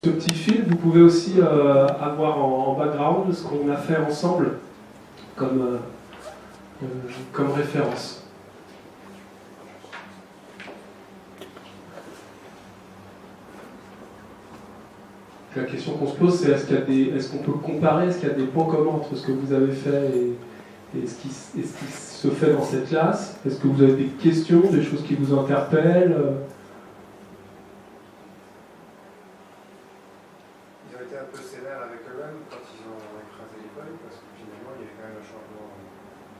Ce petit fil, vous pouvez aussi avoir en background ce qu'on a fait ensemble comme référence. La question qu'on se pose, c'est est-ce qu'on peut comparer, est-ce qu'il y a des points communs entre ce que vous avez fait et ce qui se fait dans cette classe? Est-ce que vous avez des questions, des choses qui vous interpellent? Ils ont été un peu sévères avec eux-mêmes quand ils ont écrasé les feuilles, parce que finalement il y avait quand même un changement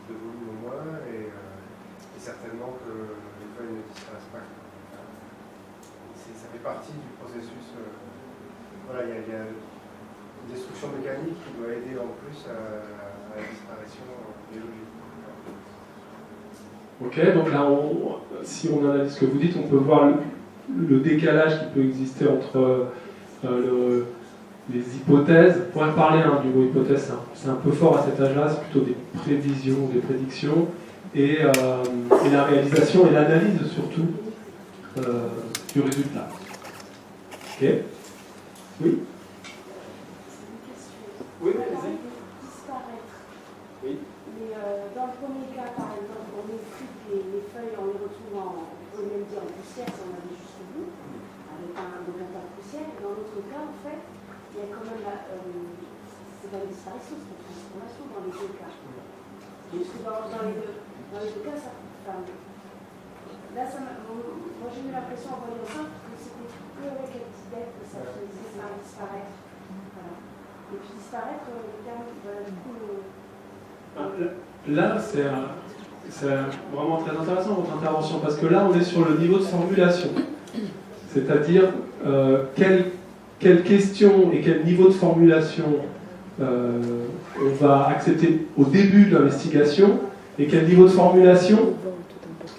de volume au moins, et certainement que les feuilles ne disparaissent pas. Ça fait partie du processus. Voilà, il y a une destruction mécanique qui doit aider en plus à la disparition biologique. Ok, donc là, si on analyse ce que vous dites, on peut voir le décalage qui peut exister entre les hypothèses. On pourrait parler du mot hypothèse, c'est un peu fort à cet âge-là, c'est plutôt des prévisions, des prédictions, et la réalisation et l'analyse surtout du résultat. Ok. Oui. Oui, vas-y. Disparaître. Oui. Mais dans le premier cas, par exemple, on effrite les feuilles, on les retrouve on peut même dire en poussière si on avait jusqu'au bout, avec un tas de poussière. Et dans l'autre cas, en fait, il y a quand même c'est pas une disparition, c'est une transformation dans les deux cas. Parce que dans les deux cas, moi j'ai eu l'impression en voyant ça que c'était que avec la petite bête que ça faisait disparaître. Voilà. Et puis disparaître, le terme, voilà, du coup. Là, c'est vraiment très intéressant votre intervention, parce que là, on est sur le niveau de formulation. C'est-à-dire, quelle question et quel niveau de formulation on va accepter au début de l'investigation, et quel niveau de formulation,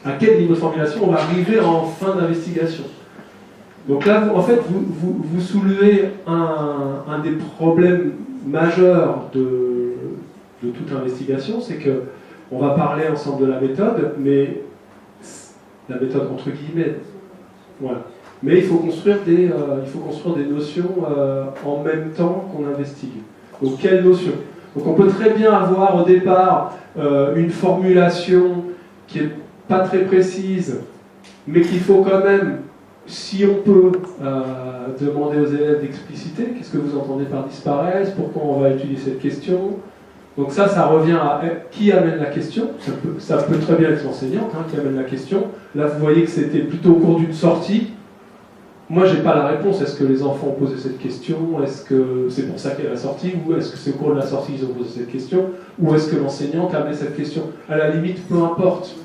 à quel niveau de formulation on va arriver en fin d'investigation. Donc là, en fait, vous soulevez un des problèmes majeurs de toute investigation, c'est que on va parler ensemble de la méthode, mais la méthode entre guillemets, voilà. Mais il faut construire des notions en même temps qu'on investigue. Donc quelles notions? Donc on peut très bien avoir au départ une formulation qui est pas très précise, mais qu'il faut quand même, si on peut, demander aux élèves d'expliciter. Qu'est-ce que vous entendez par disparaître? Pourquoi on va étudier cette question? Donc ça revient à qui amène la question. Ça peut très bien être l'enseignante qui amène la question. Là, vous voyez que c'était plutôt au cours d'une sortie. Moi, je n'ai pas la réponse. Est-ce que les enfants ont posé cette question? Est-ce que c'est pour ça qu'elle est sortie? Ou est-ce que c'est au cours de la sortie qu'ils ont posé cette question? Ou est-ce que l'enseignante a amené cette question? À la limite, peu importe.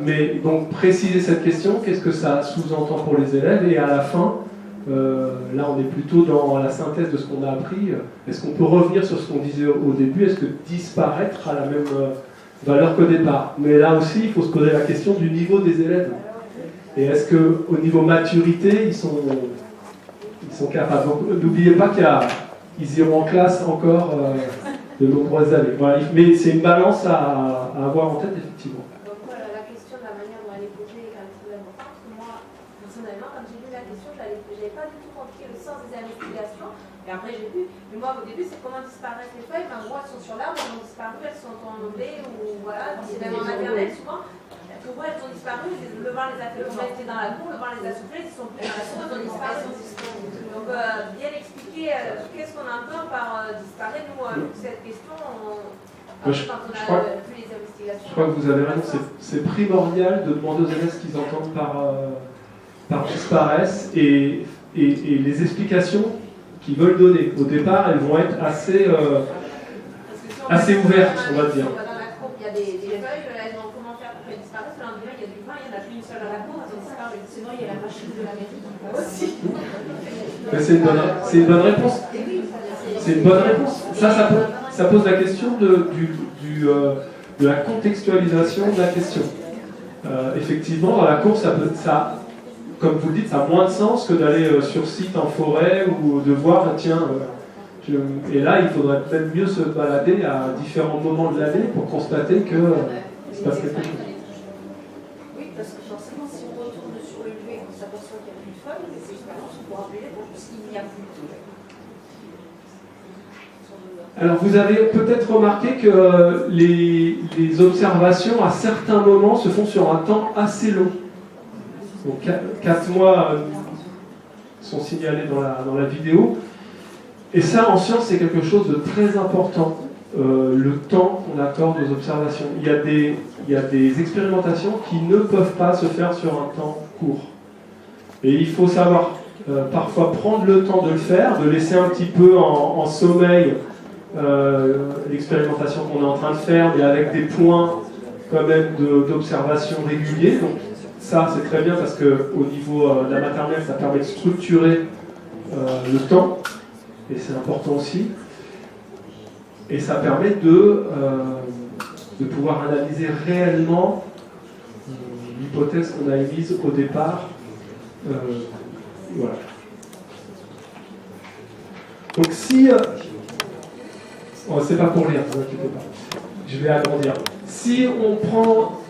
Mais donc, préciser cette question, qu'est-ce que ça sous-entend pour les élèves? Et à la fin, là, on est plutôt dans la synthèse de ce qu'on a appris. Est-ce qu'on peut revenir sur ce qu'on disait au début? Est-ce que disparaître a la même valeur qu'au départ? Mais là aussi, il faut se poser la question du niveau des élèves. Et est-ce qu'au niveau maturité, ils sont capables? Donc, n'oubliez pas qu'ils iront en classe encore de nombreuses années. Voilà. Mais c'est une balance à avoir en tête, effectivement. Donc la question, de la manière dont elle est posée est un petit peu importante, parce que moi, personnellement, quand j'ai lu la question, je n'avais pas du tout compris le sens des investigations. Et après, j'ai vu. Mais moi, au début, c'est comment disparaissent les feuilles. En gros, elles sont sur l'arbre, elles ont disparu, elles sont tombées, ou voilà, c'est même en maternelle souvent. Pourquoi elles ont disparu? Le vent les a fait rester dans la cour, le vent les a soufflés, ils sont plus dans la cour, elles ont disparu. Donc, bien expliquer qu'est-ce qu'on entend par disparaître. Nous, cette question, quand on a vu les investigations. Je crois que vous avez raison, c'est primordial de demander aux élèves ce qu'ils entendent par disparaissent, et les explications qu'ils veulent donner. Au départ, elles vont être assez ouvertes, on va dire. Dans la cour, il y a des feuilles, elles vont comment faire pour qu'elles disparaissent. Le lendemain, il y a du vent, il n'y en a plus une seule à la cour, elles ont disparu. Sinon, il y a la machine de la mairie aussi. Mais c'est une bonne réponse. C'est une bonne réponse. Ça pose la question de la contextualisation de la question. Effectivement, dans la cour, ça, comme vous le dites, ça a moins de sens que d'aller sur site en forêt ou de voir, et là, il faudrait peut-être mieux se balader à différents moments de l'année pour constater que se passe quelque chose. Oui, parce que forcément, si on retourne sur le lieu et qu'on s'aperçoit qu'il n'y a plus de feuilles, c'est expérience pour rappeler, parce qu'il n'y a Alors vous avez peut-être remarqué que les observations à certains moments se font sur un temps assez long. Donc 4 mois sont signalés dans la vidéo. Et ça, en science, c'est quelque chose de très important, le temps qu'on accorde aux observations. Il y a des expérimentations qui ne peuvent pas se faire sur un temps court. Et il faut savoir parfois prendre le temps de le faire, de laisser un petit peu en sommeil l'expérimentation qu'on est en train de faire, mais avec des points quand même d'observation réguliers. Donc ça, c'est très bien parce qu'au niveau de la maternelle, ça permet de structurer le temps. Et c'est important aussi. Et ça permet de pouvoir analyser réellement l'hypothèse qu'on a émise au départ. Voilà. Donc si... oh, c'est pas pour lire, ne vous inquiétez pas. Je vais agrandir. Si on prend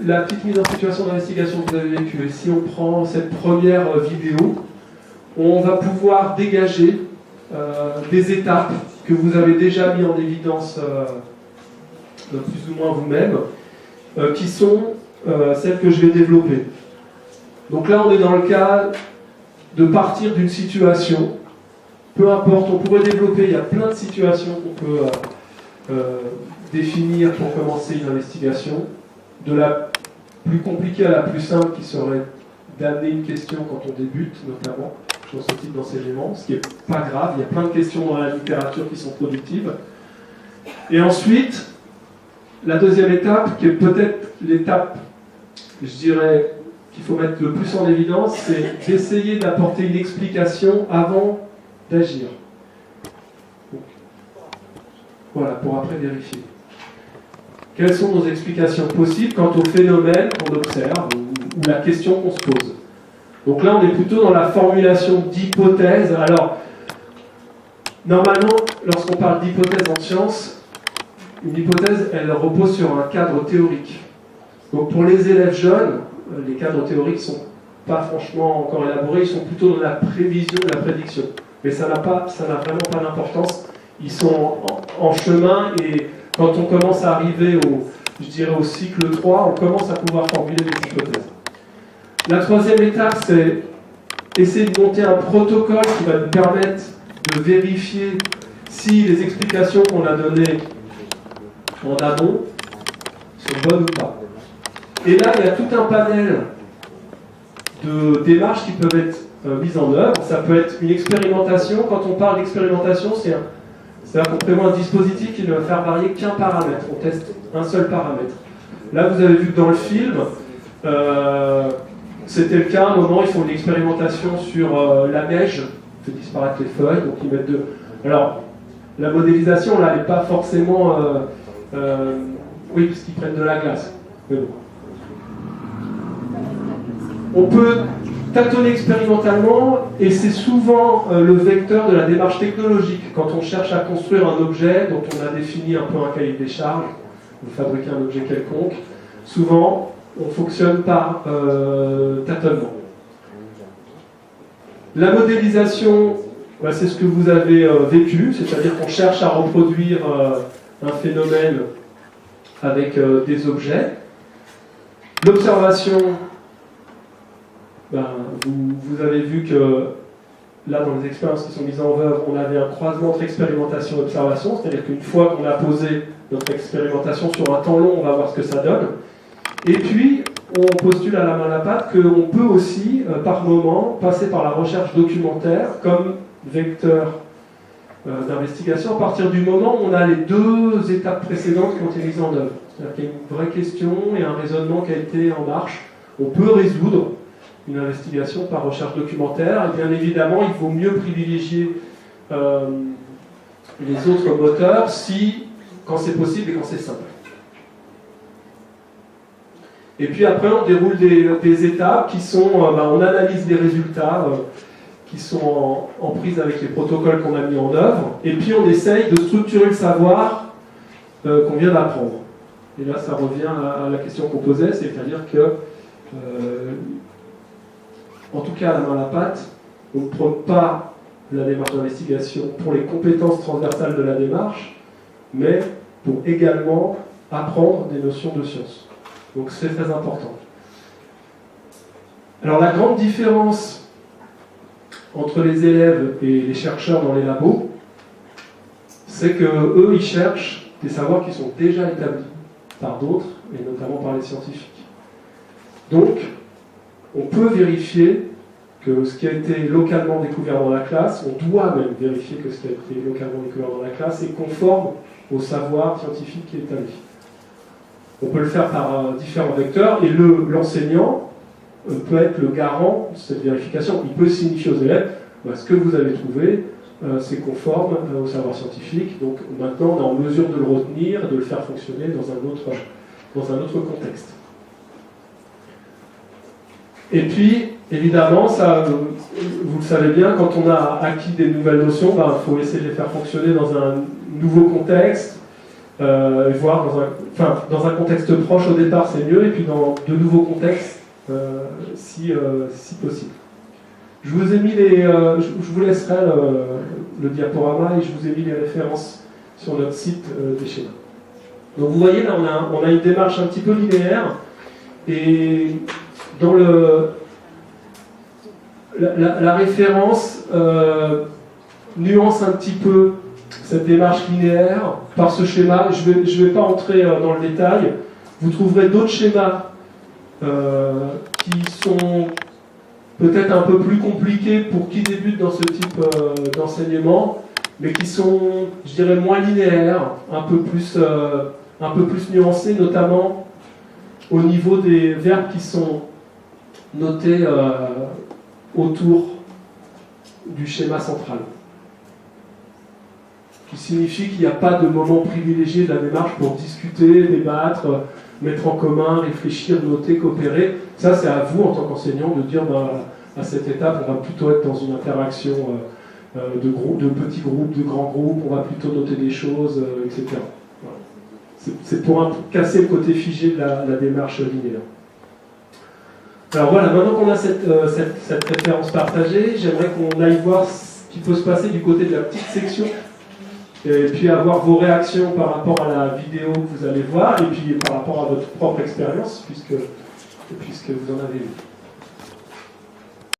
la petite mise en situation d'investigation que vous avez vécue, et si on prend cette première vidéo, on va pouvoir dégager des étapes que vous avez déjà mis en évidence plus ou moins vous-même, qui sont celles que je vais développer. Donc là, on est dans le cas de partir d'une situation, peu importe, on pourrait développer, il y a plein de situations qu'on peut définir pour commencer une investigation, de la plus compliquée à la plus simple qui serait d'amener une question quand on débute, notamment dans ce type d'enseignement, ce qui n'est pas grave, il y a plein de questions dans la littérature qui sont productives. Et ensuite, la deuxième étape, qui est peut-être l'étape, je dirais, qu'il faut mettre le plus en évidence, c'est d'essayer d'apporter une explication avant d'agir. Voilà, pour après vérifier. Quelles sont nos explications possibles quant au phénomène qu'on observe ou la question qu'on se pose? Donc là, on est plutôt dans la formulation d'hypothèses. Alors, normalement, lorsqu'on parle d'hypothèse en sciences, une hypothèse, elle repose sur un cadre théorique. Donc pour les élèves jeunes, les cadres théoriques ne sont pas franchement encore élaborés, ils sont plutôt dans la prévision, la prédiction. Mais ça n'a vraiment pas d'importance. Ils sont en chemin et quand on commence à arriver au cycle 3, on commence à pouvoir formuler des hypothèses. La troisième étape, c'est essayer de monter un protocole qui va nous permettre de vérifier si les explications qu'on a données en amont sont bonnes ou pas. Et là, il y a tout un panel de démarches qui peuvent être mises en œuvre. Ça peut être une expérimentation. Quand on parle d'expérimentation, c'est-à-dire qu'on prévoit un dispositif qui ne va faire varier qu'un paramètre. On teste un seul paramètre. Là, vous avez vu que dans le film, c'était le cas. À un moment, ils font une expérimentation sur la neige, fait disparaître les feuilles, donc ils mettent deux. Alors, la modélisation, là, elle n'est pas forcément... oui, parce qu'ils prennent de la glace. Mais bon. On peut tâtonner expérimentalement, et c'est souvent le vecteur de la démarche technologique. Quand on cherche à construire un objet dont on a défini un peu un cahier des charges, ou fabriquer un objet quelconque, souvent, on fonctionne par tâtonnement. La modélisation, c'est ce que vous avez vécu, c'est-à-dire qu'on cherche à reproduire un phénomène avec des objets. L'observation, vous avez vu que là, dans les expériences qui sont mises en œuvre, on avait un croisement entre expérimentation et observation, c'est-à-dire qu'une fois qu'on a posé notre expérimentation sur un temps long, on va voir ce que ça donne. Et puis, on postule à la main à la pâte qu'on peut aussi, par moment, passer par la recherche documentaire comme vecteur d'investigation à partir du moment où on a les deux étapes précédentes qui ont été mises en œuvre. C'est-à-dire qu'il y a une vraie question et un raisonnement qui a été en marche. On peut résoudre une investigation par recherche documentaire, et bien évidemment, il vaut mieux privilégier les autres moteurs quand c'est possible et quand c'est simple. Et puis après, on déroule des étapes qui sont, on analyse les résultats qui sont en prise avec les protocoles qu'on a mis en œuvre, et puis on essaye de structurer le savoir qu'on vient d'apprendre. Et là, ça revient à la question qu'on posait, c'est-à-dire que, en tout cas à la main à la pâte, on ne prône pas la démarche d'investigation pour les compétences transversales de la démarche, mais pour également apprendre des notions de science. Donc c'est très important. Alors la grande différence entre les élèves et les chercheurs dans les labos, c'est que eux, ils cherchent des savoirs qui sont déjà établis par d'autres, et notamment par les scientifiques. Donc, on peut vérifier que ce qui a été localement découvert dans la classe, on doit même vérifier que ce qui a été localement découvert dans la classe est conforme au savoir scientifique qui est établi. On peut le faire par différents vecteurs, et l'enseignant peut être le garant de cette vérification. Il peut signifier aux élèves, ce que vous avez trouvé, c'est conforme au savoir scientifique, donc maintenant on est en mesure de le retenir, de le faire fonctionner dans un autre contexte. Et puis, évidemment, ça, vous le savez bien, quand on a acquis des nouvelles notions, il faut essayer de les faire fonctionner dans un nouveau contexte, voire dans un contexte proche au départ, c'est mieux, et puis dans de nouveaux contextes, si possible. Je vous ai mis je vous laisserai le diaporama et je vous ai mis les références sur notre site des schémas. Donc vous voyez là on a une démarche un petit peu linéaire et dans la référence nuance un petit peu cette démarche linéaire par ce schéma. Je vais pas entrer dans le détail. Vous trouverez d'autres schémas qui sont peut-être un peu plus compliqués pour qui débute dans ce type d'enseignement, mais qui sont, je dirais, moins linéaires, un peu plus nuancés, notamment au niveau des verbes qui sont notés autour du schéma central, qui signifie qu'il n'y a pas de moment privilégié de la démarche pour discuter, débattre, mettre en commun, réfléchir, noter, coopérer. Ça, c'est à vous, en tant qu'enseignant, de dire à cette étape, on va plutôt être dans une interaction de petits groupes, de grands groupes, on va plutôt noter des choses, etc. Voilà. C'est pour casser le côté figé de la démarche linéaire. Alors voilà, maintenant qu'on a cette référence partagée, j'aimerais qu'on aille voir ce qui peut se passer du côté de la petite section, et puis avoir vos réactions par rapport à la vidéo que vous allez voir, et puis par rapport à votre propre expérience, puisque vous en avez vu.